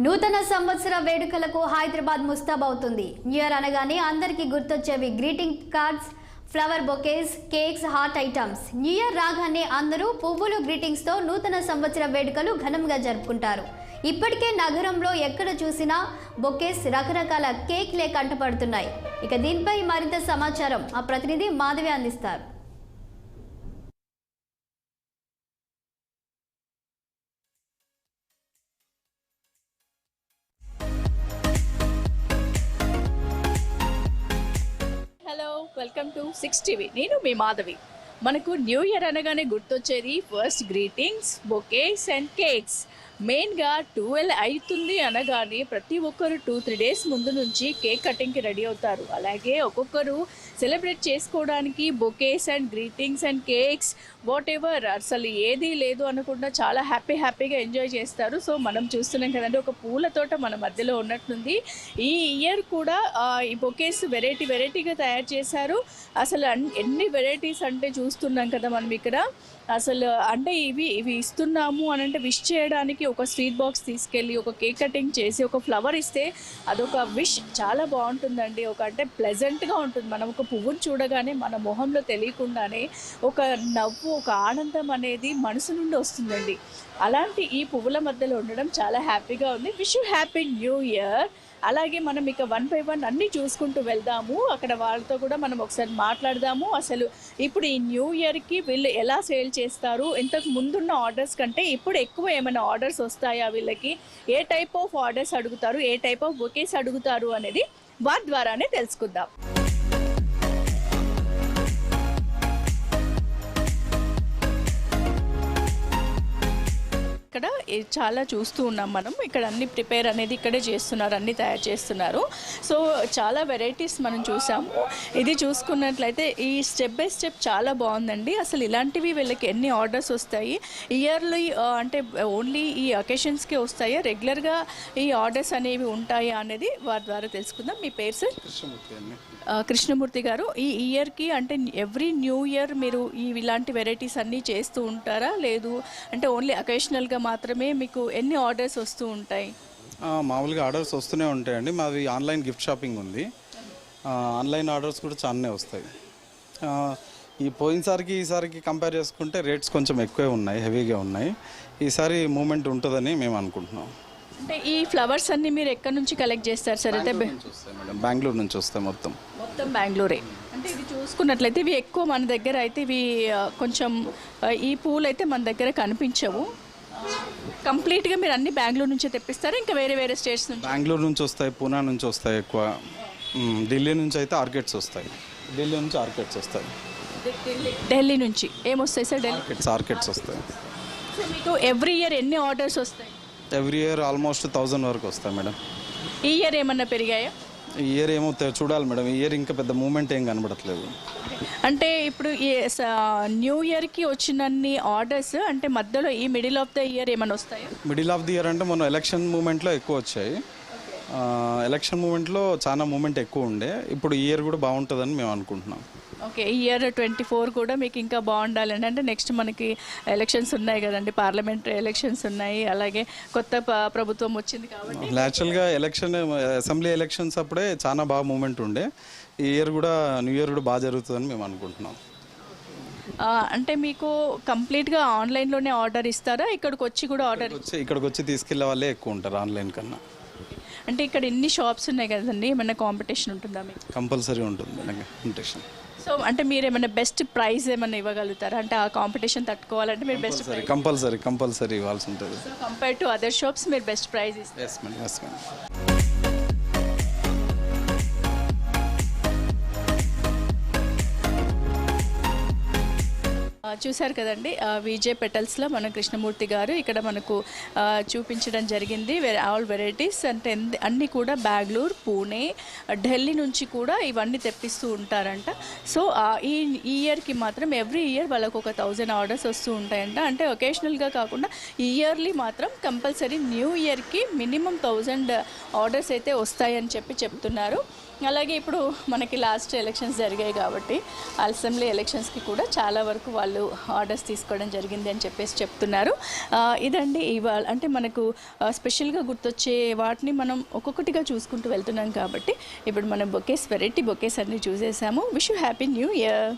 నూతన సంవత్సర వేడుకలకు హైదరాబాద్ ముస్తాబవుతుంది. న్యూ ఇయర్ అనగానే అందరికీ గుర్తొచ్చేవి greeting cards, flower bouquets, cakes, hot items. New year రాగానే అందరూ పువ్వులు గ్రీటింగ్స్తో నూతన సంవత్సర వేడుకలు ఘనంగా జరుపుకుంటారు. ఇప్పటికే నగరంలో ఎక్కడ చూసినా బొకేస్, రకరకాల కేక్లే కంటపడుతున్నాయి. ఇక దీనిపై మరింత సమాచారం మా ప్రతినిధి మాధవి అందిస్తారు. Hello, welcome to 6 TV. నేను మీ మాధవి. మనకు న్యూ ఇయర్ అనగానే గుర్తొచ్చేది first greetings, bouquets and cakes. మెయిన్గా 12 అవుతుంది అనగానే ప్రతి ఒక్కరు 2-3 డేస్ ముందు నుంచి కేక్ కటింగ్కి రెడీ అవుతారు. అలాగే ఒక్కొక్కరు సెలబ్రేట్ చేసుకోవడానికి bouquets and greetings and cakes what ever అసలు ఏదీ లేదు అనకుండా చాలా హ్యాపీగా ఎంజాయ్ చేస్తారు. సో మనం చూస్తున్నాం కదండి, ఒక పూల తోట మన మధ్యలో ఉన్నట్లుంది. ఈ ఇయర్ కూడా ఈ బొకేస్ వెరైటీగా తయారు చేశారు. అసలు ఎన్ని వెరైటీస్ అంటే చూస్తున్నాం కదా మనం ఇక్కడ. అసలు అంటే ఇవి ఇస్తున్నాము అని అంటే విష్ చేయడానికి ఒక స్వీట్ బాక్స్ తీసుకెళ్ళి ఒక కేక్ కటింగ్ చేసి ఒక ఫ్లవర్ ఇస్తే అదొక విష్ చాలా బాగుంటుందండి. అంటే ప్లెజెంట్గా ఉంటుంది. మనం ఒక పువ్వును చూడగానే మన మొహంలో తెలియకుండానే ఒక నవ్వు, ఒక ఆనందం అనేది మనసు నుండి వస్తుందండి. అలాంటి ఈ పువ్వుల మధ్యలో ఉండడం చాలా హ్యాపీగా ఉంది. Wish you happy new year. అలాగే మనం ఇక 1 by 1 అన్నీ చూసుకుంటూ వెళ్దాము. అక్కడ వాళ్ళతో కూడా మనం ఒకసారి మాట్లాడదాము. అసలు ఇప్పుడు ఈ న్యూ ఇయర్కి వీళ్ళు ఎలా సేల్ చేస్తారు, ఇంతకు ముందున్న ఆర్డర్స్ కంటే ఇప్పుడు ఎక్కువ ఏమైనా ఆర్డర్స్ వస్తాయా, వీళ్ళకి ఏ టైప్ ఆఫ్ ఆర్డర్స్ అడుగుతారు, ఏ టైప్ ఆఫ్ బొకేస్ అడుగుతారు అనేది వారి ద్వారానే తెలుసుకుందాం. ఇక్కడ చాలా చూస్తూ ఉన్నాం మనం. ఇక్కడ అన్ని ప్రిపేర్ అనేది ఇక్కడే చేస్తున్నారు, అన్నీ తయారు చేస్తున్నారు. సో చాలా వెరైటీస్ మనం చూసాము. ఇది చూసుకున్నట్లయితే ఈ స్టెప్ బై స్టెప్ చాలా బాగుందండి. అసలు ఇలాంటివి వీళ్ళకి ఎన్ని ఆర్డర్స్ వస్తాయి, ఇయర్లీ అంటే ఓన్లీ ఈ అకేషన్స్కే వస్తాయా, రెగ్యులర్గా ఈ ఆర్డర్స్ అనేవి ఉంటాయా అనేది వారి ద్వారా తెలుసుకుందాం. మీ పేరు సార్? కృష్ణమూర్తి గారు. ఈ ఇయర్కి అంటే ఎవ్రీ న్యూ ఇయర్ మీరు ఇలాంటి వెరైటీస్ అన్నీ చేస్తూ ఉంటారా, లేదు అంటే ఓన్లీ అకేషనల్గా మాత్రమే మీకు ఎన్ని ఆర్డర్స్ వస్తూ ఉంటాయి? మామూలుగా ఆర్డర్స్ వస్తూనే ఉంటాయండి. మాది ఆన్లైన్ గిఫ్ట్ షాపింగ్ ఉంది. ఆన్లైన్ ఆర్డర్స్ కూడా చాలానే వస్తాయి. ఈ పోయినసారికి ఈసారికి కంపేర్ చేసుకుంటే రేట్స్ కొంచెం ఎక్కువే ఉన్నాయి, హెవీగా ఉన్నాయి. ఈసారి మూమెంట్ ఉంటుందని మేము అనుకుంటున్నాం. అంటే ఈ ఫ్లవర్స్ అన్నీ మీరు ఎక్కడి నుంచి కలెక్ట్ చేస్తారు సార్? అయితే మేడం బెంగళూరు నుంచి వస్తాయి. మొత్తం బెంగళూరే. అంటే ఇది చూసుకున్నట్లయితే ఇవి ఎక్కువ మన దగ్గర అయితే ఇవి కొంచెం ఈ పూలు అయితే మన దగ్గర కనిపించవు. కంప్లీట్గా మీరు అన్ని బెంగళూరు నుంచే తెప్పిస్తారు, ఇంకా వేరే స్టేట్స్ నుంచి? బెంగళూరు నుంచి వస్తాయి, పూనా నుంచి వస్తాయి ఎక్కువ. ఢిల్లీ నుంచి అయితే ఆర్కిడ్స్ వస్తాయి. ఢిల్లీ నుంచి ఆర్కిడ్స్ వస్తాయి. ఢిల్లీ నుంచి ఏమొస్తాయి సార్? ఆర్కిడ్స్ వస్తాయి. సో మీకు ఎవ్రీ ఇయర్ ఎన్ని ఆర్డర్స్ వస్తాయి? ఎవ్రీ ఇయర్ ఆల్మోస్ట్ 1000 వరకు వస్తాయి మేడం. ఈ ఇయర్ ఏమన్నా పెరిగాయా? ఈ ఇయర్ ఏమో చూడాలి మేడం. ఈ ఇయర్ ఇంకా పెద్ద మూమెంట్ ఏం కనబడట్లేదు. అంటే ఇప్పుడు ఈ న్యూ ఇయర్కి వచ్చినన్ని ఆర్డర్స్ అంటే మధ్యలో ఈ మిడిల్ ఆఫ్ ద ఇయర్ ఏమైనా వస్తాయా? మిడిల్ ఆఫ్ ది ఇయర్ అంటే మొన్న ఎలక్షన్ మూమెంట్లో ఎక్కువ వచ్చాయి. ఎలక్షన్ మూమెంట్లో చాలా మూమెంట్ ఎక్కువ ఉండే. ఇప్పుడు ఈ ఇయర్ కూడా బాగుంటుందని మేము అనుకుంటున్నాం. ఓకే, ఈ ఇయర్ 24 కూడా మీకు ఇంకా బాగుండాలండి. అంటే నెక్స్ట్ మనకి ఎలక్షన్స్ ఉన్నాయి కదండి, పార్లమెంటరీ ఎలక్షన్స్ ఉన్నాయి, అలాగే కొత్త ప్రభుత్వం వచ్చింది కాబట్టి యాక్చువల్గా అసెంబ్లీ ఎలక్షన్స్ అప్పుడే చాలా బాగా మూమెంట్ ఉండే. ఈ ఇయర్ కూడా న్యూ ఇయర్ కూడా బాగా జరుగుతుందని మేము అనుకుంటున్నాం. అంటే మీకు కంప్లీట్గా ఆన్లైన్లోనే ఆర్డర్ ఇస్తారా, ఇక్కడికి వచ్చి కూడా ఇక్కడికి వచ్చి తీసుకెళ్లే వాళ్ళే ఎక్కువ ఉంటారు ఆన్లైన్ కన్నా. అంటే ఇక్కడ ఎన్ని షాప్స్ ఉన్నాయి కదండి, ఏమైనా కాంపిటీషన్ ఉంటుందా మీకు? కంపల్సరీ ఉంటుంది కాంపిటీషన్. సో అంటే మీరు ఏమైనా బెస్ట్ ప్రైస్ ఏమైనా ఇవ్వగలుగుతారా? అంటే ఆ కాంపిటీషన్ తట్టుకోవాలంటే మీరు బెస్ట్ కంపల్సరీ ఇవ్వాల్సి ఉంటుంది. So compare to other shops మీరు బెస్ట్ ప్రైస్ ఇస్తారు? Yes madam. చూశారు కదండి, విజే పెటల్స్లో మన కృష్ణమూర్తి గారు ఇక్కడ మనకు చూపించడం జరిగింది. ఆల్ వెరైటీస్ అంటే అన్నీ కూడా బెంగళూరు, పూణే, ఢిల్లీ నుంచి కూడా ఇవన్నీ తెప్పిస్తూ ఉంటారంట. సో ఈ ఇయర్కి మాత్రం ఎవ్రీ ఇయర్ వాళ్ళకు ఒక 1000 ఆర్డర్స్ వస్తూ ఉంటాయంట. అంటే ఒకేషనల్గా కాకుండా ఇయర్లీ మాత్రం కంపల్సరీ న్యూ ఇయర్కి మినిమం 1000 ఆర్డర్స్ అయితే వస్తాయని చెప్తున్నారు. అలాగే ఇప్పుడు మనకి లాస్ట్ ఎలక్షన్స్ జరిగాయి కాబట్టి అసెంబ్లీ ఎలక్షన్స్కి కూడా చాలా వరకు వాళ్ళు ఆర్డర్స్ తీసుకోవడం జరిగింది అని చెప్పేసి చెప్తున్నారు. ఇదండి ఇవాళ అంటే మనకు స్పెషల్గా గుర్తొచ్చే వాటిని మనం ఒక్కొక్కటిగా చూసుకుంటూ వెళ్తున్నాం కాబట్టి ఇప్పుడు మనం బొకేస్ వెరైటీ బొకేస్ అన్నీ చూసేసాము. Wish you happy new year.